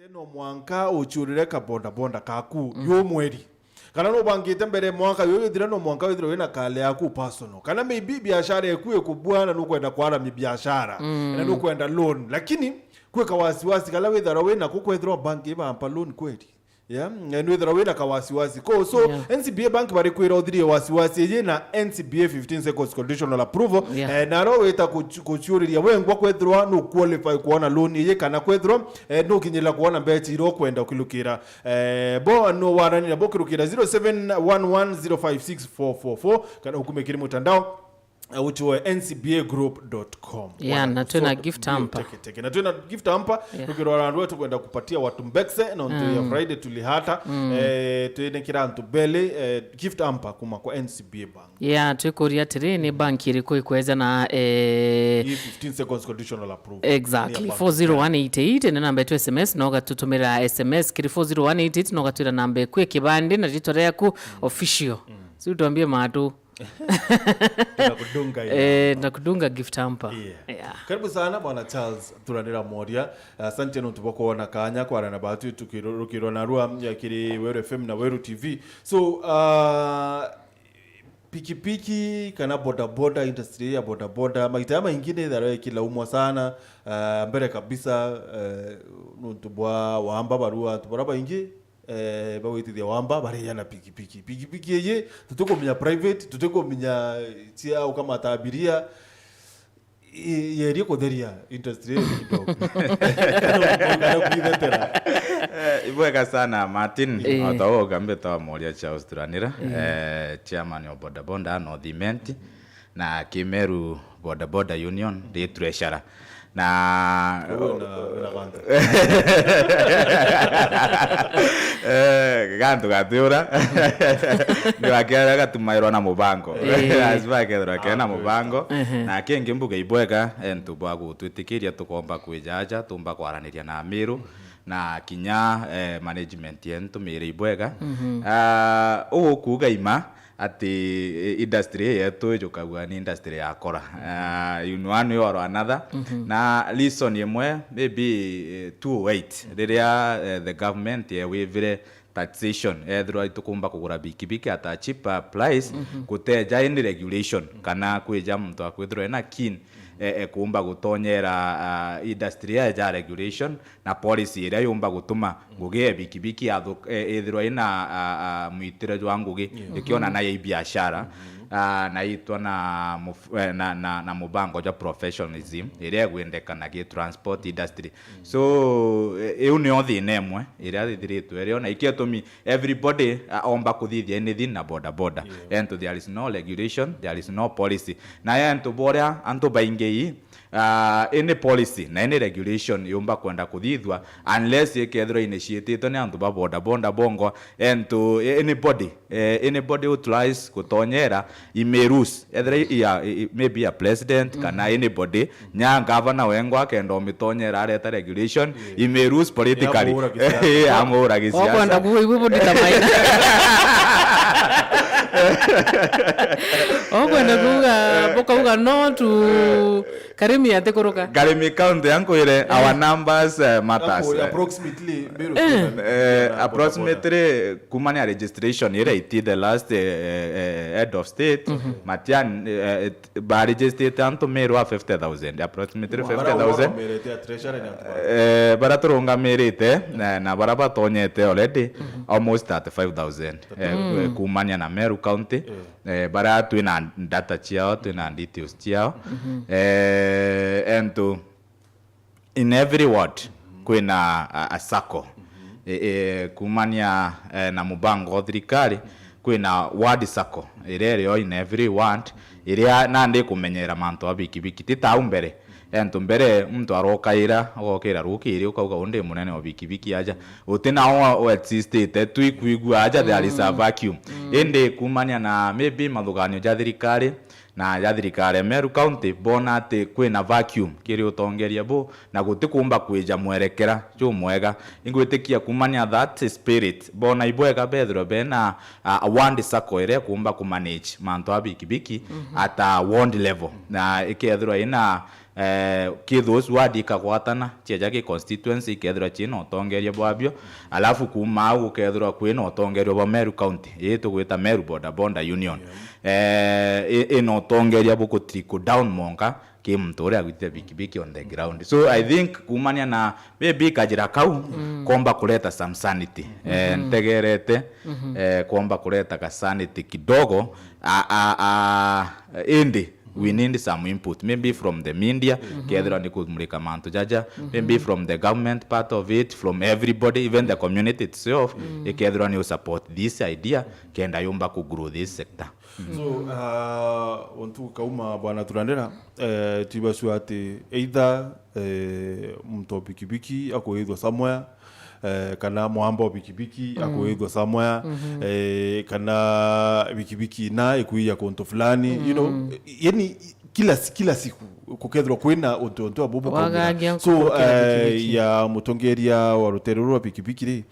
Teno mwanka uchurire ka bodaboda kaku yo mweri. Kana no bangite mbere mwaka yo yithira no mwanka withira wina kale yaku personal. Kana maybe biashara ekuye kubwana no kwenda kwara mi biashara. Na no kwenda loan. Lakini kweka wasiwasi kala withira wina kukwethira bank ibampa loan kweli. Yeah, and withira wina ka wasiwasi. Ko so NCBA bank bari kwira uthiri wasiwasi ye na NCBA 15 seconds conditional approval. Na ro wita kuchuriria wengwa kwethirwa no qualify kuona loan ye kana kwethirwa no kinyela kuona mbechi ro kwenda ukilukira bo no warani na bokirukira 0711056444 kana ukumekiri mutandao uchiwe ncbagroup.com. Na tuna gift hamper. Na tuna gift hamper. Tukirora ndio tukwenda kupatia watu mbekse na on Friday tulihata tuene kira ntubele gift hamper kuma kwa NCBA bank. Tukoria tiri bank iriko ikweza na 15 seconds conditional approval. Exactly. 40188 na namba yetu SMS noga tutumira SMS kiri 40188 noga tuira namba kwe kibande na jitore yaku official. Si tuambie matu nakudunga gift hamper. Karibu sana bwana Charles turanira moria. Asante no tuboko na kanya kwa na batu tukirona rua ya kiri Weru FM na Weru TV. So pikipiki kana bodaboda industry ya bodaboda maitama ingine dhara kila umwa sana mbere kabisa ntubwa wamba barua tubaraba ingi bawitithia wamba bari yana pikipiki ye tutukomenya private tutukomenya tia kama tabiria yeri kotheria industry kidogo ibweka sana Martin atawo gambe tawa moria cha Australia chairman wa Bodaboda no Imenti na Kimeru Bodaboda Union de Biashara na ganto gatura ndio akera gatumairwa na mubango asibakethra kena mubango na kenge mbuga ibweka entubwa gutwitikiria tukomba kwijaja tumba kwaraniria na Miru na kinya management yentu mire ibweka kuga ima ati industry yetu jukagwa ni industry yakora one or another na reason yemwe maybe 208 riria the government wivire taxation ethro itukumba kugura bikibiki at a cheaper price kuteja in regulation kana kwija mtu akwithro na kin kuumba gutonyera industry ya regulation na policy ira yumba gutuma ngugi bikibiki ethro ina mwitire jwa ngugi ikiona na biashara na itwa na mubango ja professionalism ire gwendekana gi transport industry so euni othi nemwe ire thiritu ire ona ikiotomi everybody omba kuthithia anything na bodaboda and there is no regulation, there is no policy na yantu boria antu baingei any policy na any regulation yumba kwenda kuthithwa unless ikethro initiated ni antu ba bodaboda bongo and to anybody who tries kutonyera imerus maybe a president kana anybody nya governor wengwa kendo mitonyera areta regulation imerus politically amura gisiasa okwenda kuibudika maina okwenda kuga no to karimi atekoroka Karimi county yangu ile our numbers matters approximately kumania registration ile the last head of state Matian ba registered anto meru 50,000 approximately 50,000 bara turonga merite na bara batonyete already almost 35,000 kumania na Meru county bara tuina data chiao tuina details chiao and to in every ward kuna a sacco kumania na mubango thirikari kuna ward sacco irero in every ward iria nande kumenyera manto abikibiki titaumbere ento mbere mtu arokaira ogokira rukiri ukauga unde munene wa bikibiki aja utina o existete tuikuigua aja there is a vacuum ende kumania na maybe mathuganio ja thirikari na ya thirikari Meru county bona ati kwina vacuum kiri utongeria bo na gutikumba kwija mwerekera cyo mwega ingwitikia kumania that spirit bona ibwega bethro bena one circle ire kumba ku manage manto abikibiki at a ward level na ikethro ina those wadi kagwatana cheja ki constituency kethira chino otongeria bwabio alafu kuma ukethira kwino otongeria bwa Meru County yetu gwita Meru Bodaboda Union ino otongeria buko trickle down monka ki mtore agwite bikibiki on the ground. So I think kumania na maybe kajira kau komba kuleta some sanity ntegerete komba kuleta ka sanity kidogo indi we need some input, maybe from the media, kethira ni kumulika mantu jaja, maybe from the government part of it, from everybody, even the community itself, kethira ni support this idea, kenda yomba ku grow this sector. So, ontu kauma bwana Turandera, tibashu ati either mto bikibiki akoithwa somewhere, kana mwamba bikibiki akoithwa somewhere, kana bikibiki na ikuia konto fulani, you know, yani kila siku kukethwa kwina onto abobo kwa. So ya mutongeria wa roterero bikibiki ri,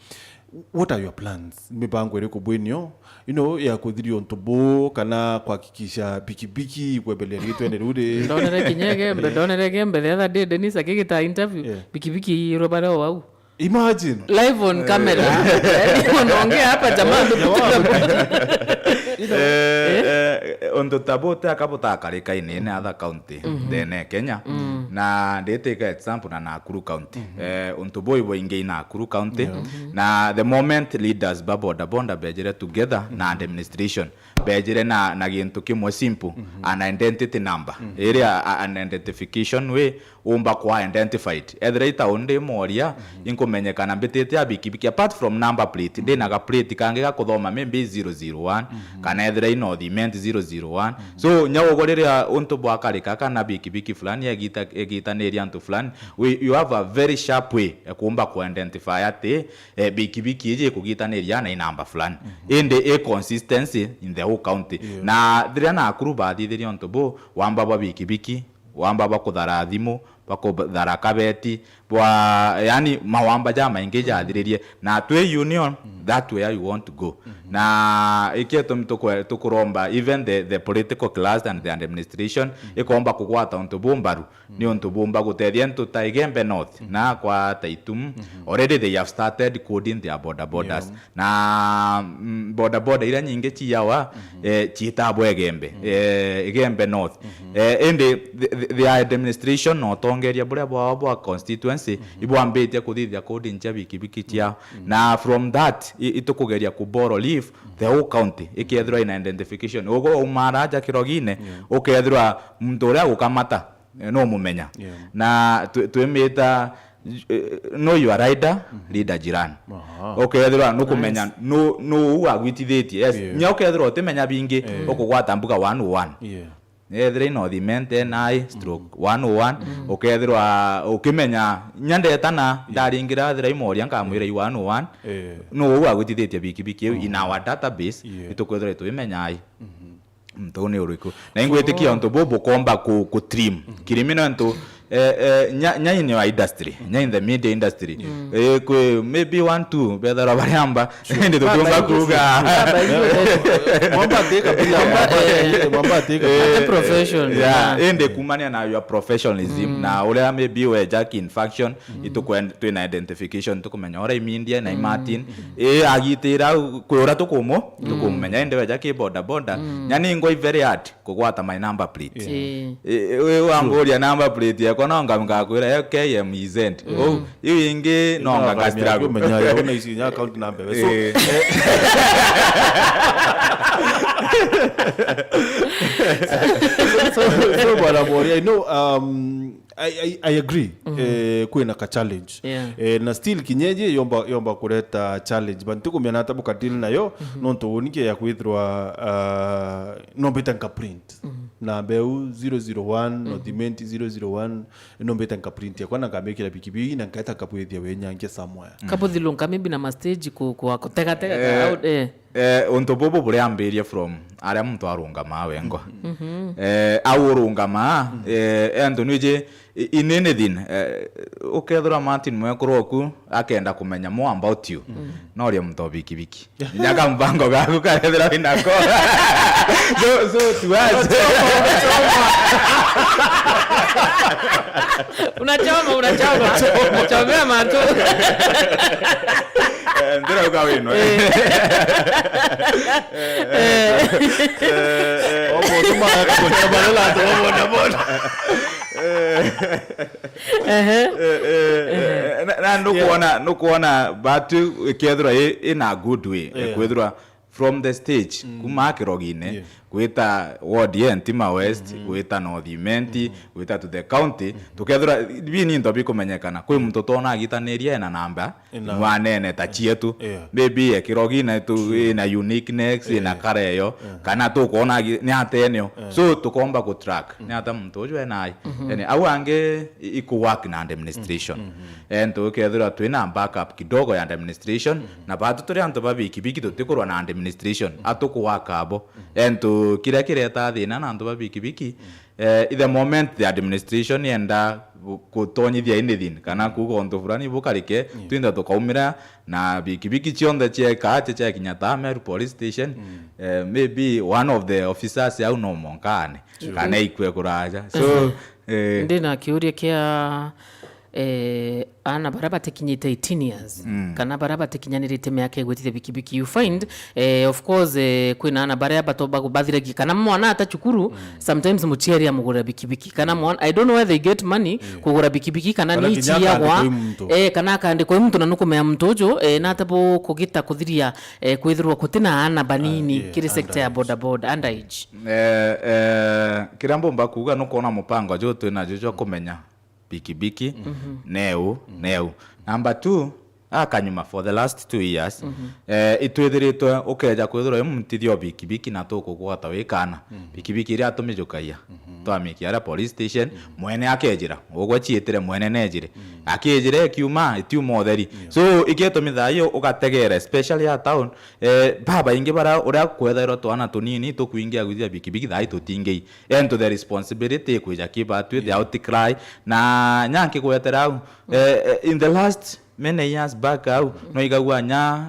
what are your plans? Mipango ere kubwenyo, you know, ya kudhiri ontobo kana kuhakikisha bikibiki kwebele ritu ene rude. Ndonere gembe the other day Dennis akigita interview bikibiki robara wau. Imagine live on camera. Unaongea hapa jamaa ondo tabote akabota karika ine other county then Kenya na ndeteka example na Nakuru County onto boy boinge na Nakuru County na the moment leaders Bodaboda bejere together na administration bejere na gintu kimwe simple an identity number area an identification way umba kwa identified either onde moria inkomenyekana mbetete abikibiki apart from number plate de naga plate kange gakuthoma maybe 001 kana either ino the Imenti 001 so nyawo goreria onto bwa karika kana bikibiki fulani egita neria nto fulani you have a very sharp way kumba ku identify ate bikibiki je kugita neria na number fulani and a consistency in the whole county na thira na akuruba thiri onto bo wamba bwa bikibiki wamba bakudhara thimu bakudhara kabeti bwa yani mawamba jama ingeja athiririe na twe union that way you want to go na ikieto mtoko tukuromba even the political class and the administration ikomba kugwata onto bombaru ni onto bomba gutethia nto Taigembe North na kwa Taitum already they have started coding their bodabodas na bodaboda ira nyinge chiyawa chitabo Igembe North and the administration not ongeria bure bwa constituency ibwambete kuthithia coding cha bikibiki chia na from that itukugeria ku borrow leave the whole county ikethirwa in identification ugo umaraja kirogine ukethirwa mtoria gukamata no mumenya na twemeta no you are rider leader jirani ukethirwa no kumenya no uagwitithitie yes nyokethirwa utimenya bingi ukugwata mbuga 101 ethire no the Imenti nai stroke 101 ukethirwa ukimenya nyandetana ndaringira thira imoria nkamwira 101 no uagwitithitie bikibiki in our database itukwethira twimenya ai mtone uriko na ingwetikia onto bobo komba ku trim kirimino nto nya in your industry nya in the media industry kwe maybe 1-2 bedara variamba ndi tukomba kuga mwamba teka profession ende kumania na your professionalism na ule maybe we jack in faction to in identification tukumenya ora Imenti na Martin agitira kwora tukumenya ende we jack bodaboda nyani ngoi very hard kugwata my number plate we wangoria number plate yako nonga ngakwira KM isent you inge nonga gastrago menya yona isinya account number so Bodaboda, I know I agree kwina ka challenge na still kinyeje yomba kuleta challenge but tukumya nata bukadili nayo nonto unike ya kwithwa no betanka print na beu 001 no Imenti 001 no betanka print ya kwana ngamekira bikibi na ngata kapwethia wenyange somewhere kapothilunga maybe na stage ku kutega out unto bobo buri ambirie from aria muntu arungama wengo au urungama endo nije inene din ukethura Martin mwekoroku akenda kumenya more about you no ri muntu biki nyaka mbango gaku karethera inako so tuaze unachoma mato ndira ukawino tuma akakuchabalela Bodaboda na nukuona batu kethura in a good way kwethura from the stage kuma kirogine kwita ward Ntima West kwita North Imenti kwita to the county tukethura bini ndo bikumenyekana kwi muntu tona agitaniria na namba mwanene ta chietu maybe kirogine tu ina uniqueness ina kareyo kana tu kuona ni atenyo so tukomba ku track ni ata muntu ujwe nai yani au ange iku work na administration and tukethura tu ina backup kidogo ya administration na batu turi antu babiki biki tutikurwa na administration atuku work abo and kira kireta thina na antu babiki the moment the administration yenda kutonyithia inithin kana kugo ntu fulani bukarike twinda tukaumira na biki chionde cheka cha kinyata Meru police station maybe one of the officers au no monkane kana ikwe kuraja so ndina kiuria kia ana baraba tekinyite 18 years kana baraba tekinyanirite miaka igwetite bikibiki you find of course kwina ana baraba toba kubathireki kana mwana atachukuru sometimes muchieri ya mugura bikibiki kana mwana I don't know where they get money kugura bikibiki kana ni chiagwa kana kandi kwa mtu nanukumea mtojo na tabo kugita kuthiria kwithirwa kutina ana banini kiri sector ya bodaboda underage kirambo mbakuga nukuona mupango jo twina jojo kumenya bikibiki neu number 2 akanyuma for the last 2 years itwithiritwe ukeja kwithirwa mutithio bikibiki na tukugwata wikana bikibiki ria atumijukaia twamiki ara police station mwene akejira ugwe chietire mwene nejire akejire kiuma itiuma otheri so iketumithayo ugategera especially ya town baba ingi bara uria kwethero twana tunini tukuingia guthia bikibiki thai tutingei and the responsibility kuja kiba tu the outcry na nyanke kwetera in the last many years back au no igagwa nya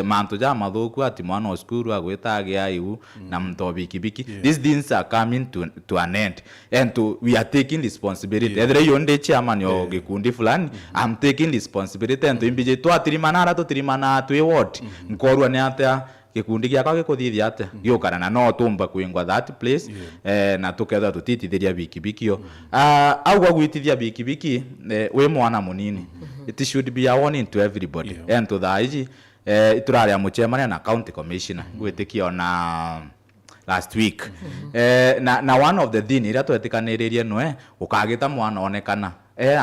manto ja mathuku ati mwana wa skuru agwetagia iu na mto bikibiki these things are coming to an end and we are taking responsibility either you onde chairman yo gikundi fulani I'm taking responsibility and imbije twatirimana twi what nkorwa ni ata gikundi giakwa gikuthithia ate giukana na no tumba kuingwa that place na tuketha tutitithiria bikibikio au gwitithia bikibiki we mwana munini it should be a warning to everybody and to the IG ituraria muchemania na county commissioner gwitikio na last week na one of the thing ira twetikaniririe noe ukagita mwana onekana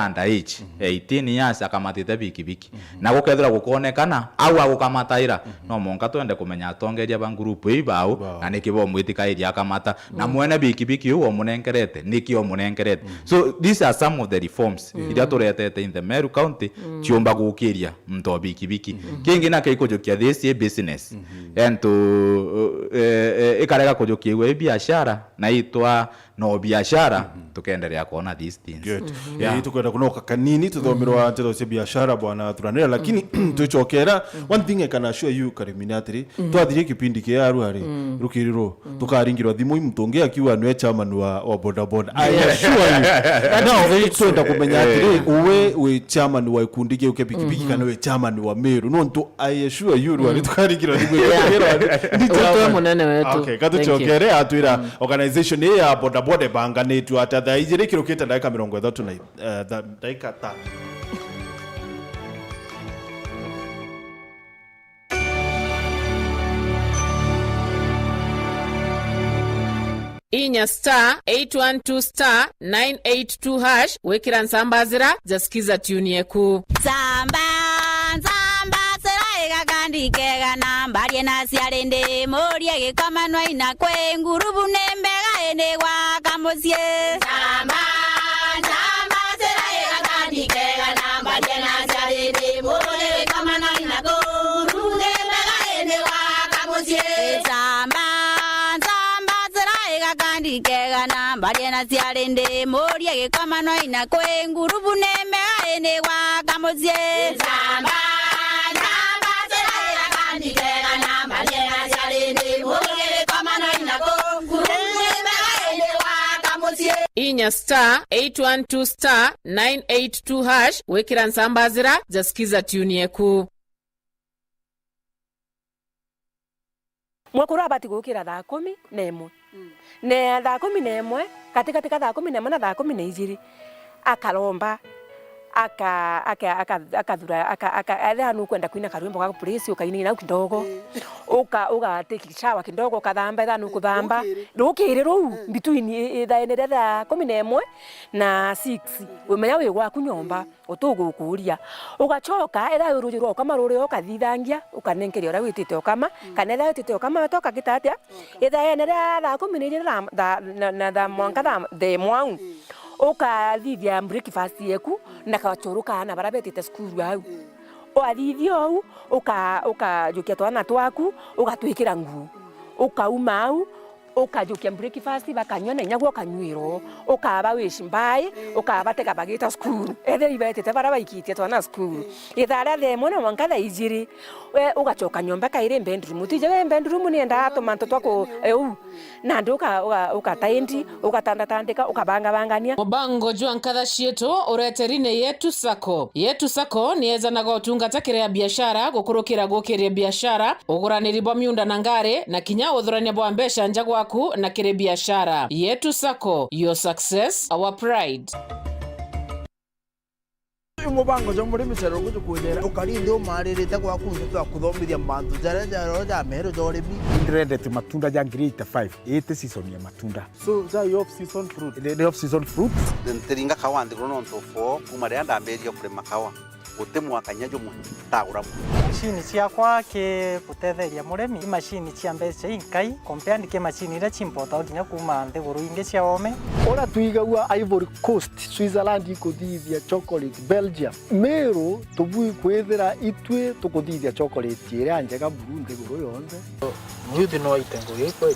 underage 18 years akamatite bikibiki na gukethira gukonekana au agukamataira no monka twende kumenya atongeria ba group ibao na nikibo mwitikairia akamata na mwene bikibiki uo munengerete nikio munengerete so these are some of the reforms ira turetete in the Meru County chiomba gukiria mto bikibiki kingi na keikojokia this business and to ikarega kujokia we biashara na itwa no biashara tukaendelea kuona these things tukwenda kunoka kanini tuthomirwa nteto cia biashara bwana turanira lakini tuchokera one thing I can assure you kariminatri twathirie kipindi kia aruari rukiriro tukaringirwa thimu imutonge akiwa nwe chairman wa Bodaboda I assure you now twenda kumenya atiri we chairman wa ikundi gye ukebikibiki kana we chairman wa Meru no nto I assure you ruari tukaringirwa thimu ndito munene wetu okay katuchokere atwira organization ya Bodaboda banganetwa atatha ijire kiroketa dakika 30 na dakika 5 inya *812*982# wekira nsambazira jasikiza tune yeku Samba sera gandi kega namba riena siarende morie gikamanwa ina kwe ngurubu nembega ene wa kamosie Samba sera gandi kega namba riena siarende morie gikamanwa ina ngurubu nembega ene wa na ciarende muria gikomano ina kwe ngurubu nemega ene gwa kamucie namba namba cera kanitega namba na ciarende muria gikomano ina kwe ngurubu nemega ene gwa kamucie inya *812 *982# wekira nsambazira jasikiza tune yeku mwakuru abati gukira thaa 11 ne thaa 11 katikati ka thaa 11 na thaa 12 akaromba akathura athanu kwenda kuina karwimbo ga praise ukainina kidogo uka take shower kidogo ukathamba thanu kuthamba rukire ru between thaa 11 na 6 umenya wi gwaku nyomba utugukuria ugachoka etha urujirwo kama ruri ukathithangia ukanenkeria ura witite okama kana etha witite okama toka gitatia etha ene thaa 11 na thaa mwanka thaa mwangu ukathithia breakfast yeku na kachoruka na barabetite skuru au oathithio au ukajukia twana twaku ugatwikira nguo ukauma au ukajukia breakfast bakanywa na nyago kanywiro ukaba wishimbai ukabateka bagita skuru ethe ibetite barabaikite twana skuru ithara themo na mwanka ijiri we ugachoka nyomba kaire bedroom tije bedroom ni enda tomanto twako na nduka ukataindi ukatandatandika ukabanga bangania mubango jwa nkatha cietu ureterine yetu sako nieza na gotungata kiria biashara gukurukira gukiria biashara uguraniri bwa miunda na ngare na kinya uthurania bwa mbesha nja gwaku na kire biashara yetu sako, your success our pride. Mubango jo muri micero gutukujera ukarinde umaririte kwa kundu twa kuthomithia mantu jara ja mero dorimi ndrendete matunda ja grade 5 ete season ya matunda so za off season fruit the off season fruit nteringa kawandi grono ntofo kumare ndamberia kurema kawa utemwa kanyajo mu tagura machine ciakwa ke gutetheria muremi machine cia mbeca inkai compare ke machine ira chimpota nginya kuma nthiguru inge cia ome ora tuigagua Ivory Coast Switzerland ikuthithia chocolate Belgium mero tubui kwethera itwe tukuthithia chocolate ira njega Burundi guru yonde muyuthi no itengo yiko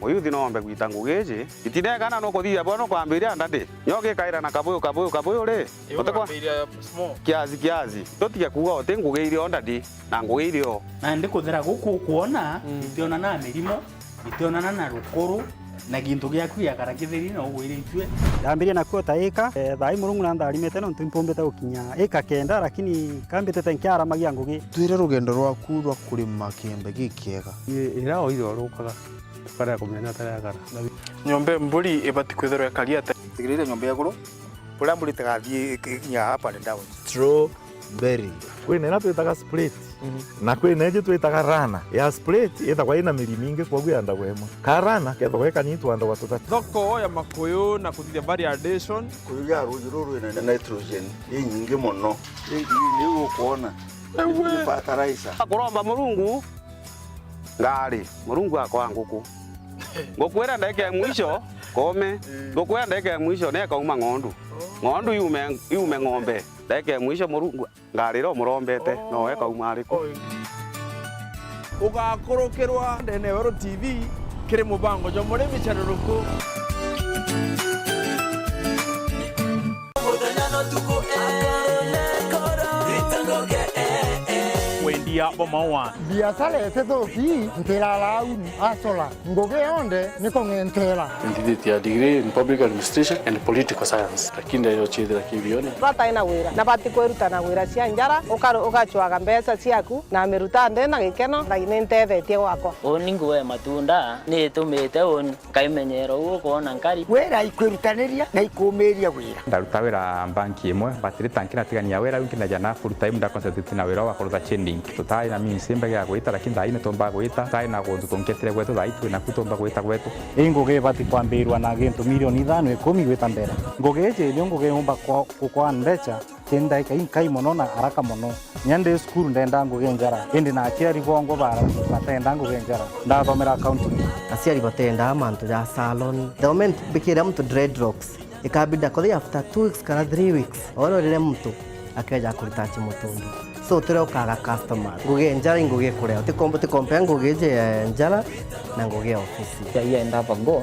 muyuthi nombe gwita ngugeje itidekana no kuthia bono kwambiria ndande nyoge kaira na kabuyo ri utekwa kiazi totia kuga ote ngugeire ondadi na ngugeire o na ndi kuthira guku kuona itiona na mirimo itiona na rukuru na gintu giaku ya karakithiri no gwire itwe ndambiria na kuota eka thai murungu na ndarimete no ntimpombete ukinya eka kenda lakini kambite tenkiara magia ngugi twire rugendo rwaku rwa kurima kiembe gikiega ira oiro rukaga tukara kumenya tarakara nyombe mburi ibati kwethera kariata tigirire nyombe yaguru pula mburi tagathie nya hapa ni down strawberry kwina na twitaga split na kwina je twitaga rana ya split ithagwa ina miri mingi kwa gwenda gwemwe karana kethagwa kanyitu anda wa tutatu thoko ya makuyu na kuthithia variation kuya rujuru ina nitrogen nyingi muno ni ukuona fertilizer kuromba murungu ngari murungu akwa nguku ngokwera ndeke mwisho kome ngokwera ndeke mwisho ne kauma ng'ondu yume ng'ombe ndeke mwisho murungu ngari ro murombete no weka umariko ugakurukirwa ndene wero TV kiri mubango jo muri micharuruku wendia bomawa biashara yetethoki ntira launi asola ngugi yonde niko ngentera ndithiti ya degree in public administration and political science lakini ndio chithira kibione bata ina wira na bati kweruta na wira cia njara ukachwaga mbeca ciaku na miruta nde na gikeno na inentethetie gwakwa oningu we matunda ni tumite on kaimenyero ukona nkari wera ikwirutaniria na ikumiria wira ndaruta wira banki imwe batiri tankira tigania wira wikina jana full time nda concentrate na wira wa kuruta chending tutai na mimi simba ya gwita lakini thaine tomba gwita tai na gondu tonketire gwetu thaitu na kutomba gwita gwetu ngugi bati kwambirwa na gintu milioni 5 10 gwita mbere ngugi je ndio ngugi umba kwa mbeca kenda inkai muno na haraka muno nyande skuru ndenda ngugi njara indi na aciari bongo bara batenda ngugi njara ndathomera accounting aciari batenda mantu ya salon doment bikira mtu dreadlocks ikabida kwa after 2 weeks kana 3 weeks oro rire mtu akaja kulitachi mutundu so turokaga customer ngugi njara ngugi kurea utikombe ngugi je njara na ngugi ofisi ya enda bango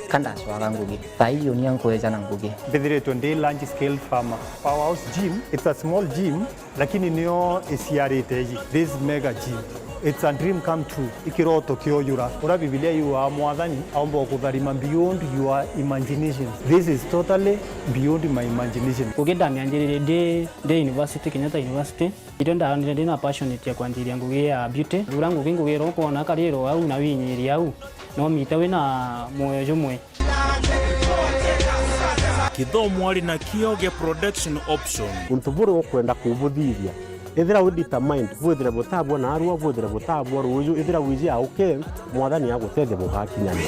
kanda swara ngugi taiyo ni ankoeja na ngugi Bedire tonde large scale farmer powerhouse gym. It's a small gym lakini niyo isiariteji this mega gym. It's a dream come true. Ikiroto kioyura. Ora Biblia you are mwathani aomba kutharima beyond your imagination. This is totally beyond my imagination. Kugenda mianjirire de university Kenyatta University. Itenda ndi na passionate ya kwandiria ngugi ya beauty. Dura ngugi ngugi roko na kariro au na winyiri au no mitawe na moyo jomwe. Kithomo ari na kioge production option. Untuburu okwenda kubuthithia. Ethira we determined vuthira butabwa na arua vuthira butabwa ruju ethira wiji auke mwathani agutethia mugakinyana.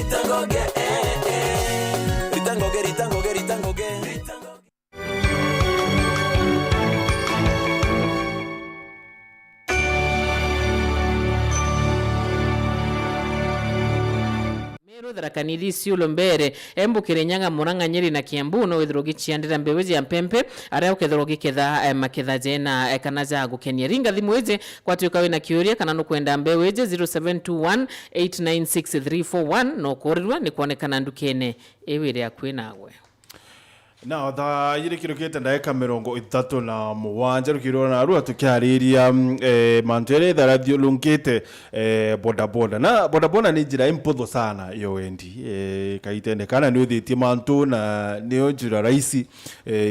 Tharakaniri siulo mbere embukire Nyanga Murang'a Nyeri na Kiambu no withrogi chiandira mbewezi ya mpempe aria ukethrogi ketha maketha jena kana ja gukenia ringa thimweze kwatuka we na kiuria kana no kwenda mbeweze 0721896341 no korirwa ni kuonekana ndukene ewire akwe nawe. Na tha yiri kirukite ndaika 37 rukirwo na arua tukiariria mantere tha radio lunkite bodaboda na bodaboda ni njira impotho sana yo endi kaitende kana ni uthitie mantu na ni njira rahisi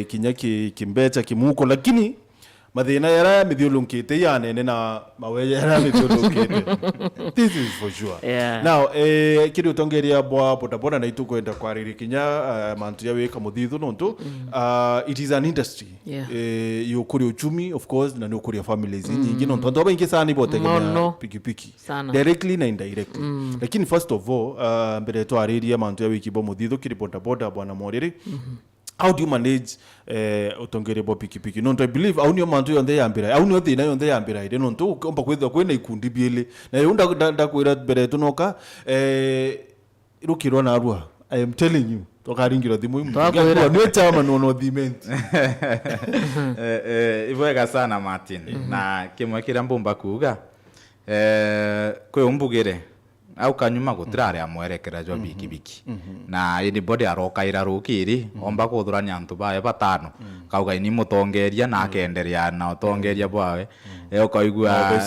kinya kimbecha kimuko lakini mathina yara mithiulunkite ya nene na maweja yara mithiulunkite. This is for sure. Yeah. Now kiri utongeria bwa bodaboda na itu kwenda kwariri kinya mantu ya weka muthithu nontu it is an industry. Yukuri uchumi of course na nukuri families nyingi nontu ndo baingi sana ibotegemea pikipiki directly na indirectly. Lakini first of all mbere twariria mantu ya wiki bo muthithu kiri bodaboda bwana Moriri. How do you manage utongere bo pikipiki? No, I believe aunio mantu yonde yambira aunio thina yonde yambira ide no to omba kwetha kwena ikundi biele na yunda ndakwira bere tunoka rukirwa na arua. I am telling you tokaringiro thimu imwe ni chama no Imenti. Ivwega sana Martin na kimwe kira mbumba kuga kwe umbugire au kanyuma gutirare amwerekera jo bikibiki na anybody arokaira rukiri omba kuthurania antu bae batano kauga ni mutongeria na akenderia na utongeria bwawe ukaigua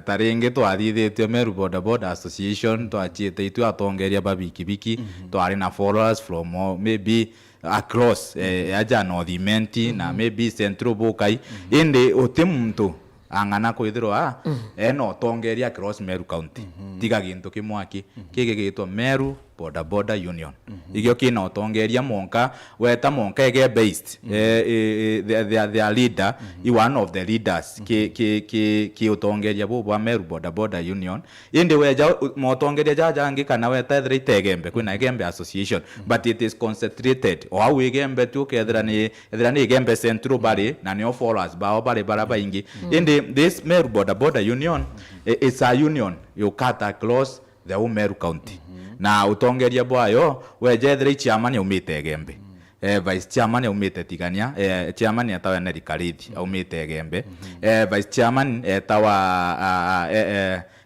taringi twathithitio Meru Bodaboda Association twachite itu atongeria ba bikibiki twari na followers from maybe across aja no Imenti na maybe Central Bukai indi utimuntu angana kwithirwa eno tongeria across Meru County tiga gintu kimwaki kige gitwa Meru Bodaboda Union igyo kina utongeria monka weta monka ege based their leader one of the leaders ki utongeria bwa Meru Bodaboda Union inde weja motongeria jajangi kana weta thre itegembe kwina igembe association but it is concentrated o au igembe tu kethira ni igembe central bari na ni followers bao bari baraba ingi inde this Meru Bodaboda Union is a union you cut across the Meru County na utongeria bwayo wejethre chairman umite gembe vice chairman umite tigania chairman atawa na rikarithi umite gembe vice chairman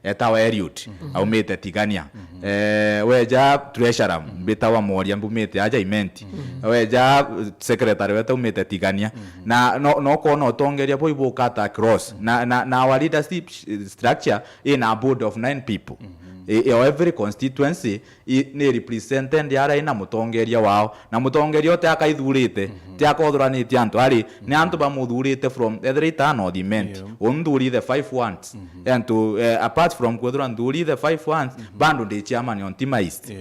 etawa Eliud umite tigania weja treasurer bitawa Moria umite aja Imenti weja secretary weta umite tigania na no kono utongeria bwo ibukata across na our leadership structure in a board of 9 people. Every constituency ni represented yara ina mutongeria wao na mutongeria ote akaithurite ti akothuranitie antu ari ni antu ba muthurite from every town of Imenti unduri the 5 ones and to apart from kwethura nduri the 5 ones bando ndi chairman on Tima East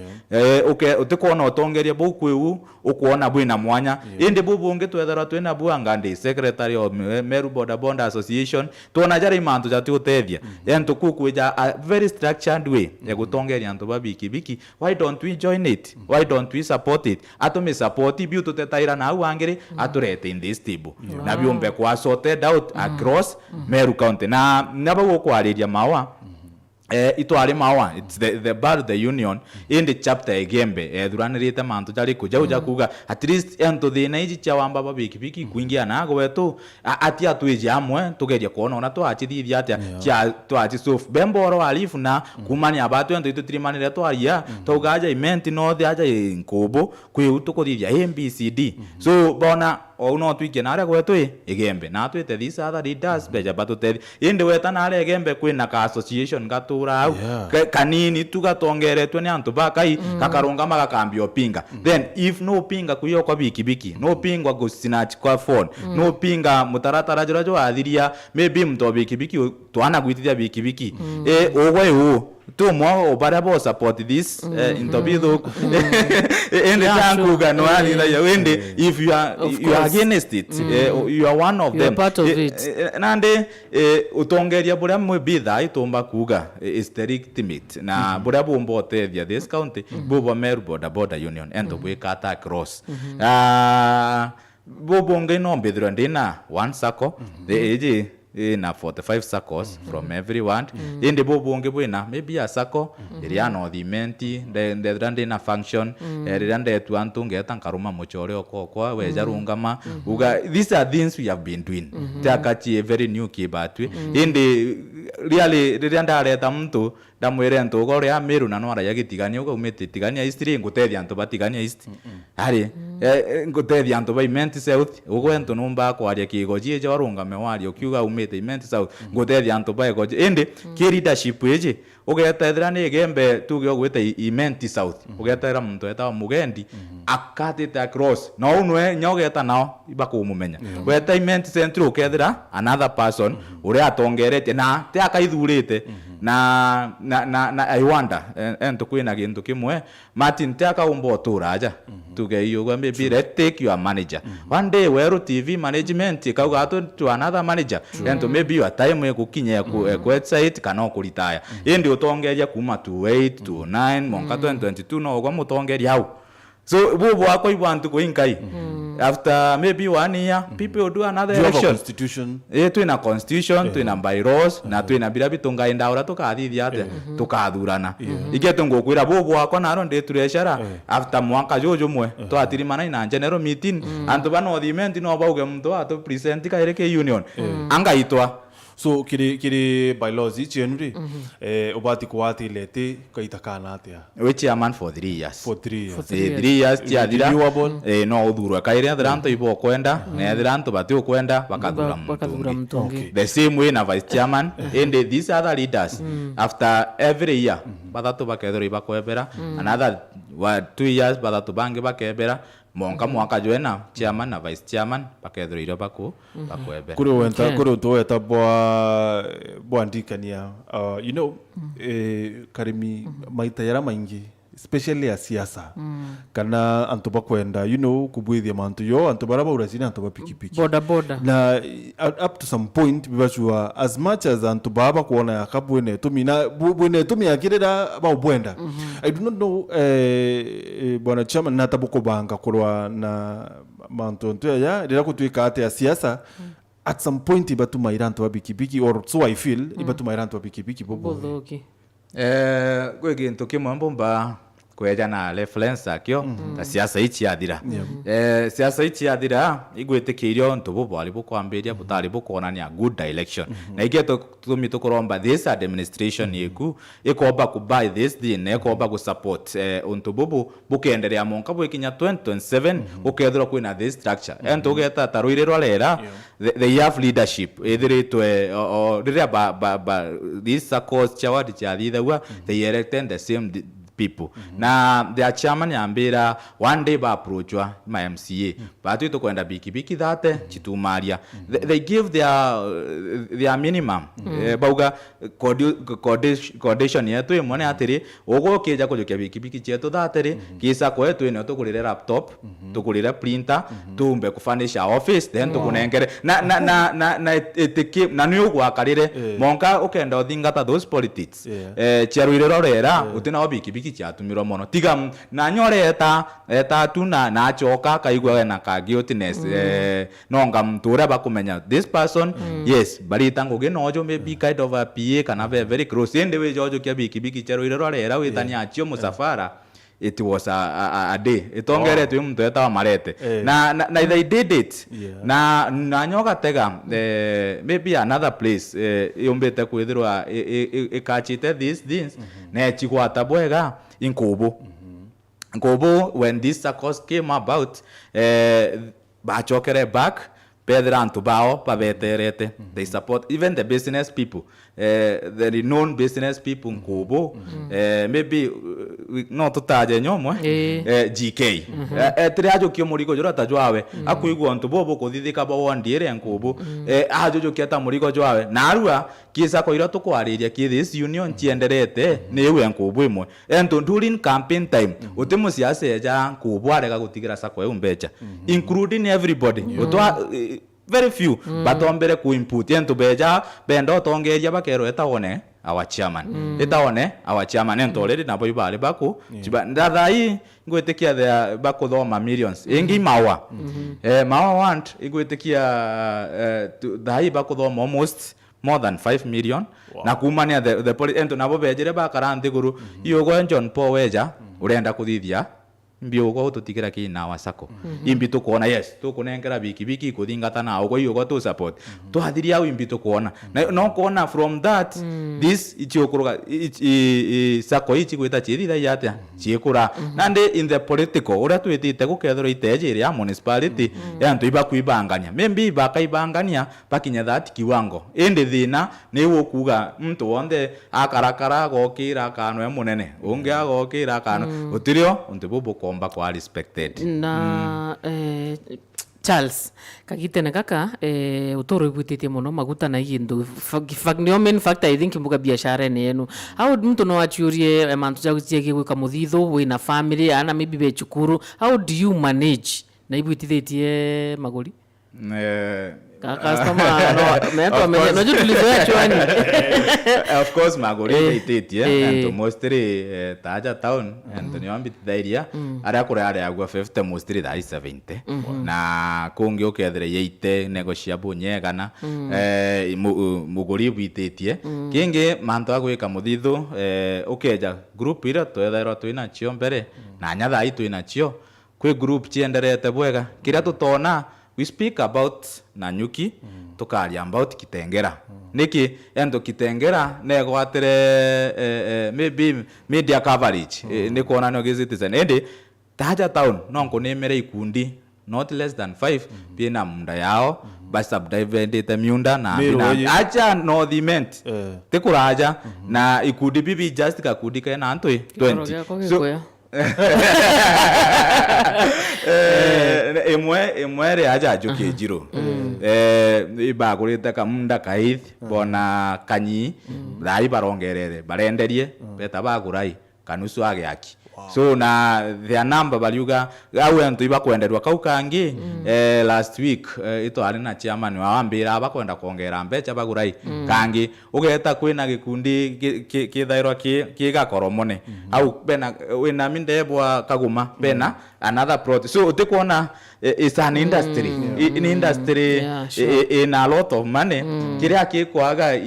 okay utikona utongeria bu kweu ukuona bwina mwanya indi bubu ungi twethera twina buanga ndi secretary of Meru Bodaboda Association tuona jari mantu jati utethia and to kukuja a very structured way ya gutongeria antu ba biki why don't we join it why don't we support it atume support biu tutetaira na uangire aturete in this table na biumbe kwa sorted out across Meru County na naba gukwariria mawa itwari mawa it's the bar the union in the chapter egembe dhuranirite mantu jari kuja uja kuga at least ento thina iji cha wamba babikibiki kuingia nago wetu ati atwije amwe tugeria kuona ona twachithithia atia cha twachi sof bemboro alifu na kumani abatu ento itutirimanire twaria tugaja Imenti no aja inkubu kwiutukuthithia ABCD so bona ono twike nare gwetu igembe na twite these other leaders beja batute inde weta nare igembe kwina ka association gatura au kanini tugatongeretwe ni antu bakai kakarunga magakambio pinga then if no pinga kuyo kwa bikibiki no pinga go snatch kwa phone no pinga mutaratara joro athiria maybe mto bikibiki twana gwitithia bikibiki ogwe tu mo obarabo support this interview in the tangu ganwani ya wende if you are against it you are one of them part of it nande utongeria buria mwibitha itumba kuga is the legitimate na buria bombote thia this county bobo meru Bodaboda union endo bwikata cross bobo ngeno mbithiro ndina one circle the age na 45 circles from everyone indi bobonge bwina maybe a circle iria no Imenti the rande na function rande tu antungeta nkaruma muchore okokwa weja rungama uga these are things we have been doing takachi a very new kibatwe indi really randa areta mtu ndamwire ntu gore ya miru na nwara yagitigania uga umete tigania history ngutethia ntu batigania history hari ngutethia ntu ba Imenti South ugo ntu numba kwaria kigoji je warungame wari ukiuga umete Imenti South ngutethia ntu ba egoji indi ki leadership eje ugetethera ni gembe tuge ogwete Imenti South ugetethera muntu eta mugendi akatite across no unwe nyogeta nao ibakumumenya weta Imenti Central ukethera another person uri atongerete na te akaithurite na I wonder ento kwina gintu kimwe Martin te akaumbo turaja tuge iyo maybe let's take your manager one day weru TV management kauga to another manager ento maybe your time ekukinya ku website kana kuritaya indi utongeria kuma 28 to 9 monka 2022 no gwa mutongeria hau so bubu ako ibantu ko inkai after maybe 1 year people do another election constitution twina constitution twina bylaws na twina bila bitunga indaura tukathithia ate tukathurana igeto ngokwira bubu ako naro ndetureshara after mwaka jojo mwe twatirimana ina general meeting antu bano Imenti no bauge mtu atu present ka ireke union angaitwa so kiri bylaws ichienuri obati kwati lete kaitakana atia which chairman for 3 years for 3 years 3 years tiadira no udhuru kaire adranto ibo kwenda na adranto batio kwenda bakathura mtu the same way na vice chairman and these other leaders after every year batatu bakethora ibakwebera another 2 years batatu bange bakebera monka mwaka joena chairman na vice chairman bakethora iro bakwebera kuri to eta bwa ndikania you know karimi maitayara maingi especially ya siasa kana antu bakwenda you know kubwithia mantu yo antu baraba urasina antu bapikipiki bodaboda na up to some point bibashua as much as antu baba kuona yakabwene tumina bwene tumiyakirira baubwenda I do not know bwana chama natabuko banga kurwa na mantu ntu ya rira kutwika ate ya siasa at some point ibatuma irantu bapikipiki or so I feel ibatuma irantu bapikipiki bobo kwe gintu kimwe mbomba kweja na reference akyo ta siasa ichi adira siasa ichi adira igwetekirio ntubo bali bukwambiria butari bukonania good direction na igeto tumi tukoromba this administration yeku ikoba ku buy this thing ikoba ku support untubo bukenderia monka bwekinya 2027 ukethira kwina this structure ento ugeta taruiriro lera they have leadership either or this circles chawadi chathithaua they elected the same people na their chairman yambira one day ba approachwa my MCA batu to kwenda bikibiki thate chitumaria they give their minimum bauga condition yetu imone atiri ogo keja kujokia bikibiki chetu thatere kisa kwetu ino tukulire laptop tukulire printer tumbe kufanisha office then tukunengere na etiki na niyo gwakarire monka ukenda othingata those politics cheruire rorera utina bikibiki bikibiki cyatumirwa mono tiga na nyore eta tu na choka kaigwa na kagiotiness nonga mtura bakumenya this person yes bari tango ge nojo maybe kind of a PA kana very close ende we jojo kya bikibiki chero irero rera witania achio musafara. It was a day. Itongere tu mtu eta marete. Na they did it. Na nyoka tega maybe another place yombete kwithirwa ikachite these things na chikwata bwega in Kobo. Kobo when this circus came about bachokere back Pedranto bao paveterete. They support even the business people, the renowned business people in Kobo. Maybe not to taje nyomo GK. Triajo kio muriko jora tajwawe. Akuigu antu bobo kodidika ba wandiere en Kobo. Ajo kiata muriko jwawe. Narua kisa ko ira to kwariria ki this union chienderete newe en Kobo imo. Ento during campaign time utemo siasa ja Kobo arega gutigira sakwe umbecha including everybody. Very few but ombere ku input ento beja bendo tongeria bakero etaone our chairman etaone our chairman ento already na boy bale bako chiba ndadai ngoetekia the bako thoma millions ingi mawa mawa want ngoetekia dai bako thoma almost more than 5 million na kumania the ento nabo bejere bakarante guru yogo John Poweja urenda kuthithia mbio go tutikira ki na wasako imbi to kuona yes to kunengera bikibiki kuthingata na ugo yogo to support to hadiria imbi to kuona no kuona from that this ichiokuruga sako ichi gwita chirira yate chiekura nande in the political ura twitite gukethero iteje ya municipality yantu iba kuibangania maybe bakaibangania bakinya that kiwango ende thina ni wokuga mtu wonde akarakara gokira kanwe munene unge agokira kanu utirio untibubu komba kwa respected na Charles kagitene kaka utoro ibutite mono maguta na yindu fact main factor I think mbuga biashara ni yenu how mtu no achurie mantu ja guciege gwika muthitho we na family ana maybe be chukuru how do you manage na ibutithietie maguri customer no meto menye no jutulizoea chwani of course magori itetie and mostly taja town and niombi thairia aria kure agwa 50 mostly dai 70 na kungi ukethere yeite negotiable nyegana mugori bitetie kingi manto agwika muthithu ukeja group ira twetherwa twina chio mbere na nyatha itu ina chio kwi group chienderete bwega kiria tutona we speak about Nanyuki tukaria about Kitengera niki endo Kitengera negwatire maybe media coverage nikuona no citizen ende taja town nonko nemere ikundi not less than 5 pina munda yao by subdivided miunda na acha no the Imenti tekuraja na ikundi bibi just kakudika na antoi 20 so emwere aja juke jiro ibagurite kamunda kaith bona kanyi dai barongerere barenderie beta bagurai kanusu age aki so na their number baliuga awe ntu ibakwenderwa kaukangi last week ito ari na chairman wa ambira abakwenda kuongera mbecha bagurai kangi ugeta kwina gikundi kithairwa kigakoromone au bena wina mindebwa kaguma bena another project so utikuona it's an industry in industry in a lot of money kiria kikwaga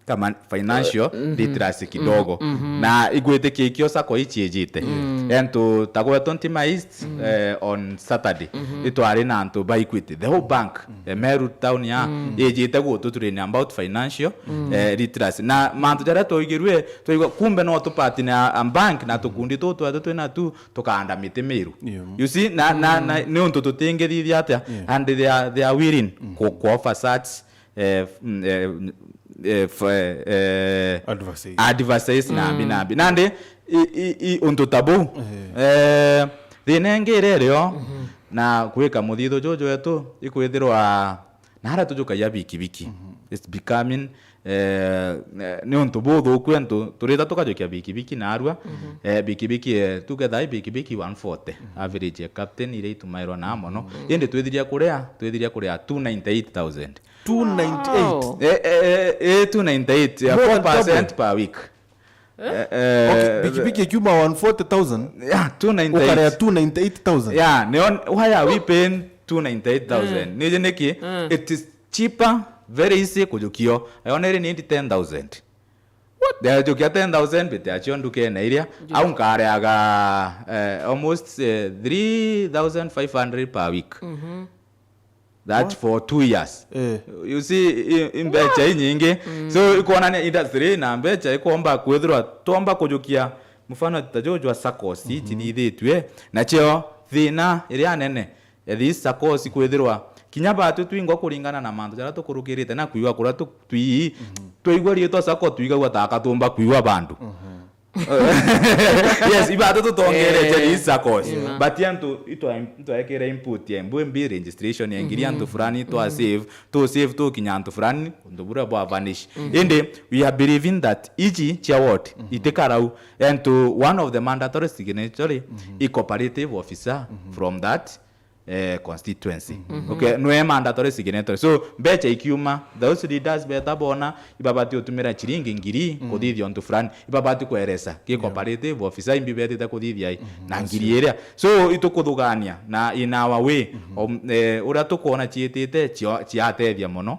kama financial literacy kidogo na igwete kikio sako ichiejite ento tagweto ntima east on Saturday itwari na anto by equity the whole bank Meru town ya ejite go to train about financial literacy na mantu jara to igirwe to kumbe no to party na bank na to kundi to na tu tokaanda mite Meru you see na ne onto to tengeri atia and they are willing ko facades adversaries na binabi nande unto tabu thinengerereo na kwika muthitho jojo etu ikwithirwa na hara tujuka ya bikibiki it's becoming ni unto botho kwento turita tukajokia bikibiki na arua bikibiki together bikibiki 140 average captain ile itumairwa na mono ende twithiria kuria 298,000 298 298 4% per week Biki kiuma 140,000. Yeah, 298. Ukarea 298,000. Yeah, why are we paying 298,000? Nije neki it is cheaper, very easy kujukio. I only need 10,000. What? They jukia 10,000 but they achon duke na area. Au nkare aga almost 3,500 per week. That's for 2 years. You see, in becha nyingi. So iko na industry na becha iko omba kwethirwa tomba kujukia mfano tajojwa sakosi tinithitwe na cheo thina iria nene ethi sakosi kwethirwa kinyaba twingo kuringana na mandu jara tukurukirite na kuiwa kura tuigwa rieto sako tuiga gwataka tumba kuiwa bandu. Yes, iba tutongere cheli sakosi but yantu ito ekera input ya mbwe registration ya ngiri yantu fulani to save to kinyantu fulani ndobura bo vanish ende we are believing that iji chia what itekarau and to one of the mandatory signatory a cooperative officer from that constituency. Okay, no mandatory signatory. So becha ikiuma those leaders beta bona ibabati utumira chiringi ngiri kodithio ntu fulani ibabati kweresa ki cooperative officer imbibeti ta kodithia na ngiri area. So itukuthugania na in our way ura tukona chietete chiatethia muno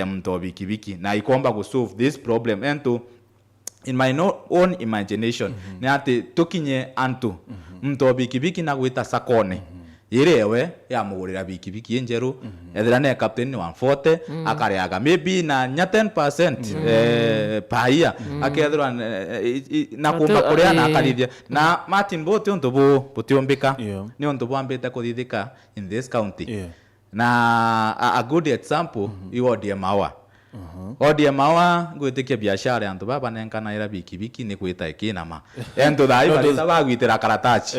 mto bikibiki na ikomba go solve this problem and to in my own imagination ni ati tukinye antu mto bikibiki na gwita sakone irewe ya mugurira bikibiki enjeru ethira ne captain ni 140 akareaga maybe na 10% paia akethira na kumba kuria na akarithia na Martin bote onto butiombika ni onto bwambete kuthithika in this county na a good example iwodie mawa ODM awa gwitikia biashara yantu baba nenkana ira bikibiki ni gwita ikinama ento thai barita bagwitira karatachi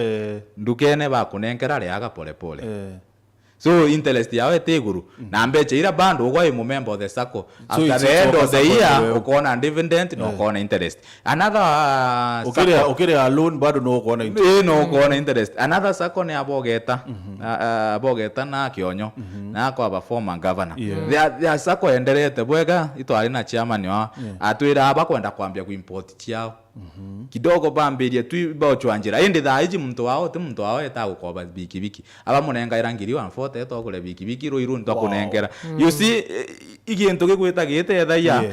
ndukene bakunenkera riaga pole pole so interest yao eteguru na mbeche ira bando kwa mu member of the sacco after the end of the year ukona dividend no ukona interest another ukire loan bado no ukona interest no ukona interest another sacco ni abogeta na kionyo na kwa former governor their sacco enderete bwega itwari na chairman wa atwira abakwenda kwambia kuimport chiao kidogo bambirie tu bochwanjira indi thaiji muntu wao etagukoba bikibiki aba munenga irangiri 140 etogure bikibiki roiru ntokunengera you see igintu gigwita gite thaia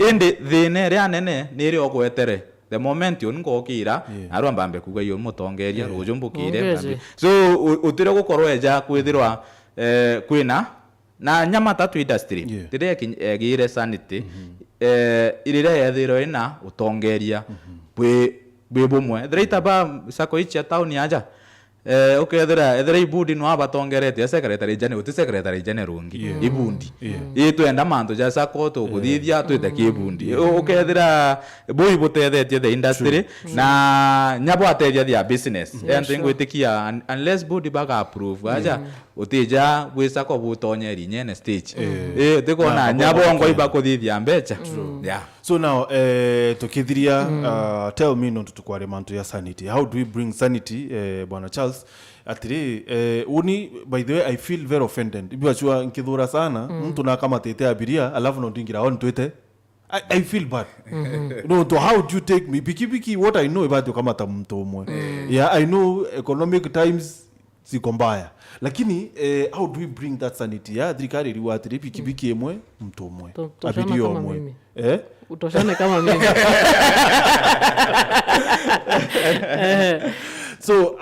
indi thine ria nene niri ogwetere the moment you ngokira arwa mbambe kuga yo mutongeria rujo mbukire so utire gukorwo eja kwithirwa kwina na nyama tatu industry dire gire sanity irire yethiro ina utongeria bwe bumwe threita ba sako ichi town yaja ukethira ibundi no abatongerete secretary general uti secretary general rungi ibundi itwenda mantu ja sako to kuthithia twite kibundi ukethira bui butethetie the industry na nyabo atethia their business and ngwitikia unless budi baga approve aja utija gwisako butonyeri nyene stage tikona nyabongo ibakuthithia mbecha yeah. So now tukithiria tell me not to kware mantu ya sanity, how do we bring sanity bwana Charles atiri uni by the way I feel very offended ibachua nkithura sana mtu na kama tete abiria alafu no ndingira on twete I feel bad. No, to how do you take me biki what I know about you kama mtu umwe yeah I know economic times ziko mbaya lakini how do we bring that sanity ya thirikari riwatiri biki emwe mtu umwe abiria umwe utoshane kama mimi so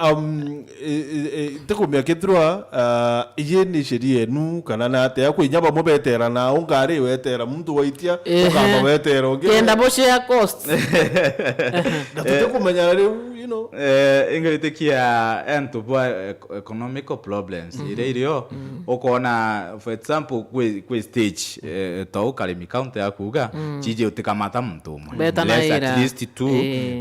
tekumya kithirwa iye ni sheria nu kana na ate akwinyaba mubetera na ungari wetera muntu waitia ukamba wetera ungi kenda boshe ya cost tekumenya you know ingetikia ento boy economical problems ireiro ukona for example kwe stage to kalimi county akuga chije utikamata muntu umwe at least two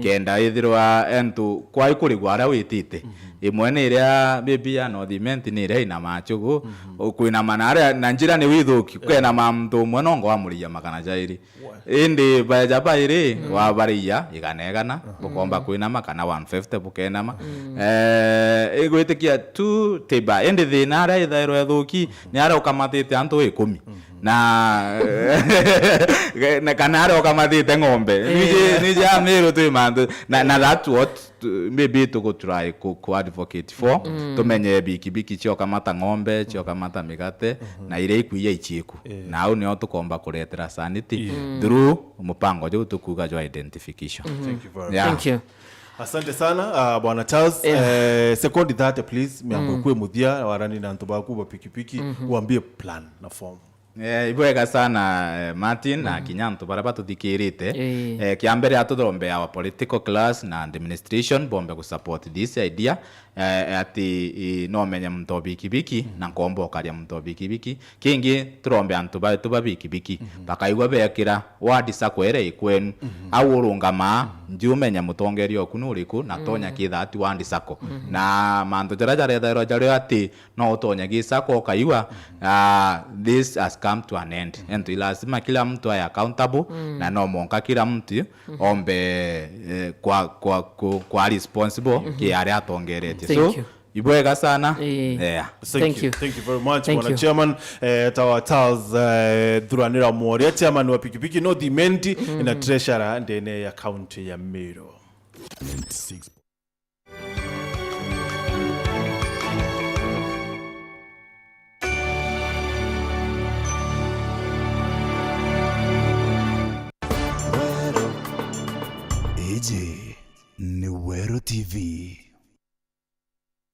kenda ithirwa ento kwa ikurigwara witite imwene iria maybe ya no Imenti ni ire ina machugu kwina manare na njira ni withuki kwena mamtu umwe nongo amuria makana jairi indi baja bairi wa baria iganegana bukomba kwina makana 150 bukenama igwitikia tu teba indi thina ara ithairo ethuki ni ara ukamatite antu 10 na kanaro kama thite ng'ombe nije amero tu mandu na that's what maybe to go try ku advocate for tumenye bikibiki cio kamata ng'ombe cio kamata migate na ile ikuya ichiku na au nio tukomba kuretera sanity through mupango jo tukuga jo identification. Thank you very much. Thank you. Asante sana Bwana Charles. Second that please miambo kwe muthia warani na ntu baku ba pikipiki uambie plan na form. Ibwega sana Martin na kinyanto baraba tuthikirite kiambere atuthombe our political class na administration bombe ku support this idea ati no menye mto bikibiki na kombo karia mto bikibiki kingi turombe antu ba tuba bikibiki bakaigwa bekira wadi sakwere ikwenu awurungama njumenya mutongerio okunu uriku na tonya kitha ati wadi sako na manto jara ati no utonya gisako kaiwa this has come to an end and lazima kila mtu awe accountable na no monka kila mtu ombe kwa responsible kiare atongerete. So ibwega sana. Thank you very much Bwana Chairman. Tawa Charles Thuranira Mworia, Chairman wa pikipiki no Imenti na treasurer ndene ya county ya Meru.